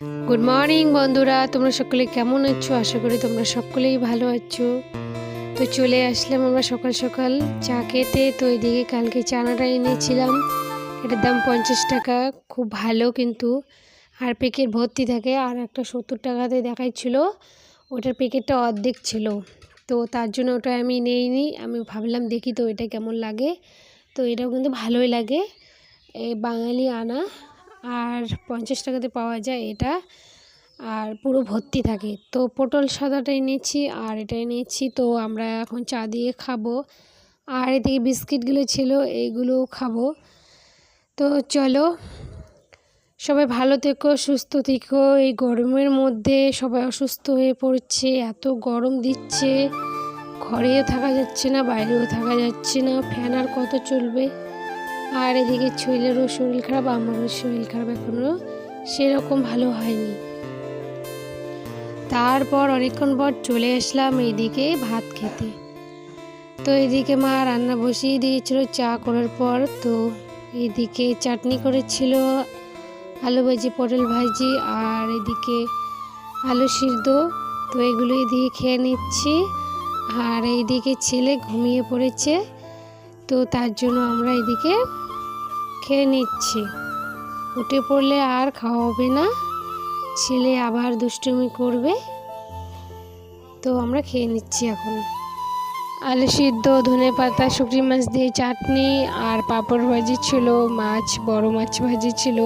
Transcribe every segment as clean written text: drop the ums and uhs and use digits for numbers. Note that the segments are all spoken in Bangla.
গুড মর্নিং বন্ধুরা, তোমরা সকলে কেমন আছো? আশা করি তোমরা সকলেই ভালো আছো। তো চলে আসলাম আমরা সকাল সকাল চা খেতে। তো এদিকে কালকে চানাটা এনেছিলাম, এটার দাম 50 টাকা, খুব ভালো কিন্তু, আর প্যাকেট ভর্তি থাকে। আর একটা 70 টাকাতে দেখাচ্ছিল, ওটার প্যাকেটটা অর্ধেক ছিল, তো তার জন্য ওটা আমি নেইনি। আমি ভাবলাম দেখি তো এটা কেমন লাগে। তো এটাও কিন্তু ভালোই লাগে, এই বাঙালি আনা, আর 50 টাকাতে পাওয়া যায় এটা, আর পুরো ভর্তি থাকে। তো পটল সাদাটা এনেছি আর এটা এনেছি, তো আমরা এখন চা দিয়ে খাবো। আর এদিকে বিস্কিটগুলো ছিল, এইগুলোও খাবো। তো চলো, সবাই ভালো থেকো, সুস্থ থেকো। এই গরমের মধ্যে সবাই অসুস্থ হয়ে পড়ছে, এত গরম দিচ্ছে, ঘরেও থাকা যাচ্ছে না, বাইরেও থাকা যাচ্ছে না, ফ্যান আর কত চলবে। আর এদিকে ছেলেরও শরীর খারাপ, আমারও শরীর খারাপ, এখনও সেরকম ভালো হয়নি। তারপর অনেকক্ষণ পর চলে আসলাম এইদিকে ভাত খেতে। তো এদিকে মা রান্না বসিয়ে দিয়েছিল চা করার পর। তো এদিকে চাটনি করেছিল, আলু ভাজি, পটল ভাজি, আর এদিকে আলু সিদ্ধ। তো এগুলো এদিকে খেয়ে নিচ্ছি। আর এইদিকে ছেলে ঘুমিয়ে পড়েছে, তো তার জন্য আমরা এদিকে খেয়ে নিচ্ছি। উঠে পড়লে আর খাওয়া হবে না, ছেলে আবার দুষ্টুমি করবে। তো আমরা খেয়ে নিচ্ছি এখন। আলু সিদ্ধ, ধনে পাতা, শুকনো মাছ দিয়ে চাটনি, আর পাঁপড় ভাজি ছিল, মাছ, বড় মাছ ভাজি ছিল,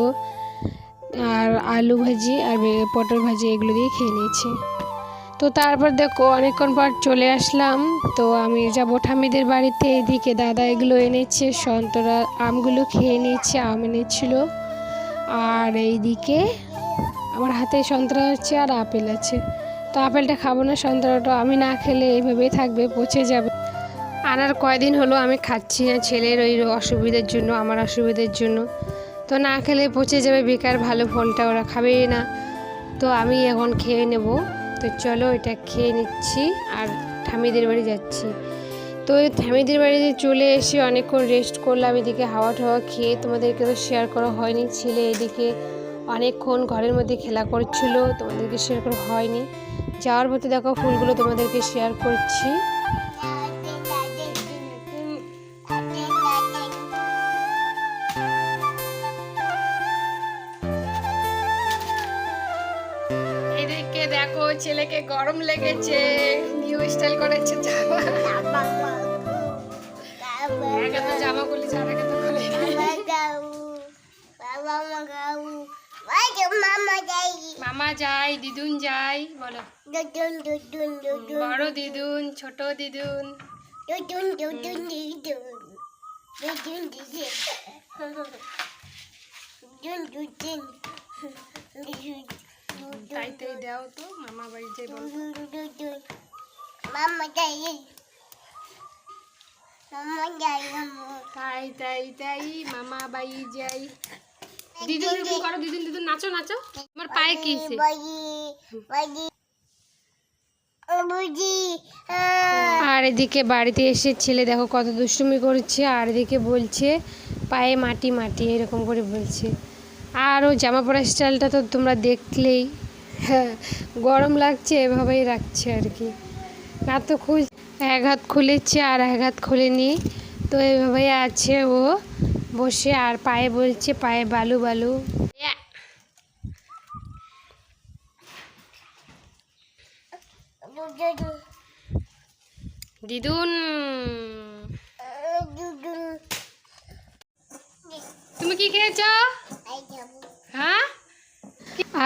আর আলু ভাজি আর পটল ভাজি, এগুলো দিয়ে খেয়ে নিয়েছি। তো তারপর দেখো অনেকক্ষণ পর চলে আসলাম। তো আমি যাবো ঠামিদের বাড়িতে। এদিকে দাদা এগুলো এনেছে, সন্তরা আমগুলো খেয়ে নিয়েছে, আম এনেছিল। আর এইদিকে আমার হাতে সন্তরা আছে আর আপেল আছে। তো আপেলটা খাবো না, সন্তরাটা আমি না খেলে এইভাবেই থাকবে, পচে যাবে। আনার কয়দিন হলো আমি খাচ্ছি না, ছেলের ওই অসুবিধার জন্য, আমার অসুবিধার জন্য। তো না খেলে পচে যাবে, বেকার, ভালো ফলটা ওরা খাবেই না। তো আমি এখন খেয়ে নেব। তো চলো এটা খেয়ে নিচ্ছি আর ঠামিদের বাড়ি যাচ্ছি। তো ওই ঠামিদের বাড়িতে চলে এসে অনেকক্ষণ রেস্ট করলাম। এদিকে হাওয়া টাওয়া খেয়ে, তোমাদেরকে তো শেয়ার করা হয়নি। ছেলে এদিকে অনেকক্ষণ ঘরের মধ্যে খেলা করছিল, তোমাদেরকে শেয়ার করা হয়নি। যাওয়ার পথে দেখো ফুলগুলো তোমাদেরকে শেয়ার করছি। এদিকে দেখো ছেলেকে গরম লেগেছে, নিউ স্টাইল করেছে জামা। জামা খুলি, জামা তো খুলে মামা যাই, দিদুন যাই, বলো বড় দিদুন, ছোট দিদুন। তাই তাই দাও তো, মামা বাড়ি যাই, মামা যাই, মামা যাই, তাই তাই তাই মামা বাড়ি যাই। দিদুন দিদুন করো, দিদুন দিদুন নাচো নাচো। আমার পায়ে কি আর এদিকে বাড়িতে এসে ছেলে দেখো কত দুষ্টুমি করছে, আর এদিকে বলছে পায়ে মাটি মাটি, এরকম করে বলছে। আর ও জামা পরা স্টাইলটা তো তোমরা দেখলেই, হ্যাঁ, গরম লাগছে এভাবেই রাখছে আর কি। না তো এক হাত খুলেছে আর এক হাত খুলেনি, তো এভাবেই আছে ও বসে। আর পায়ে বলছে পায়ে বালু বালু। দিদুন, তুমি কি খেয়েছো? হ্যাঁ।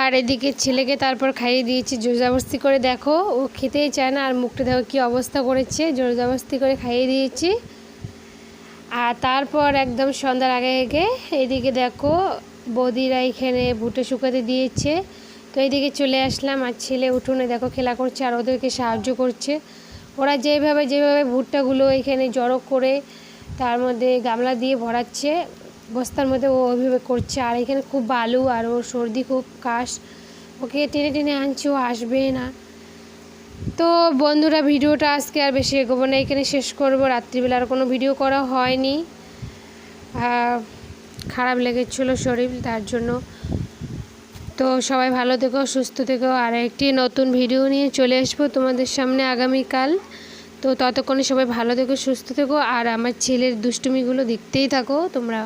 আর এদিকে ছেলেকে তারপর খাইয়ে দিয়েছি জোরজবস্তি করে। দেখো ও খেতেই চায় না, আর মুখটা দেখো কী অবস্থা করেছে, জোরজবস্তি করে খাইয়ে দিয়েছি। আর তারপর একদম সন্ধ্যার আগে আগে এদিকে দেখো বৌদিরা এখানে ভুট্টো শুকাতে দিয়েছে। তো এইদিকে চলে আসলাম, আর ছেলে উঠোনে দেখো খেলা করছে আর ওদেরকে সাহায্য করছে। ওরা যেভাবে যেভাবে ভুট্টাগুলো এখানে জড়ো করে তার মধ্যে গামলা দিয়ে ভরাচ্ছে বস্তার মধ্যে, ও ওইভাবে করছে। আর এখানে খুব বালু, আর ওর সর্দি খুব, কাশ, ওকে টেনে টেনে আনছে, ও আসবে না। তো বন্ধুরা ভিডিওটা আজকে আর বেশি এগোবো না, এখানে শেষ করবো। রাত্রিবেলা আর কোনো ভিডিও করা হয়নি, খারাপ লেগেছিলো শরীর, তার জন্য। তো সবাই ভালো থেকো, সুস্থ থেকো। আর একটি নতুন ভিডিও নিয়ে চলে আসবো তোমাদের সামনে আগামীকাল। তো ততক্ষণে সবাই ভালো থেকো, সুস্থ থেকো, আর আমার ছেলের দুষ্টুমিগুলো দেখতেই থাকো তোমরা।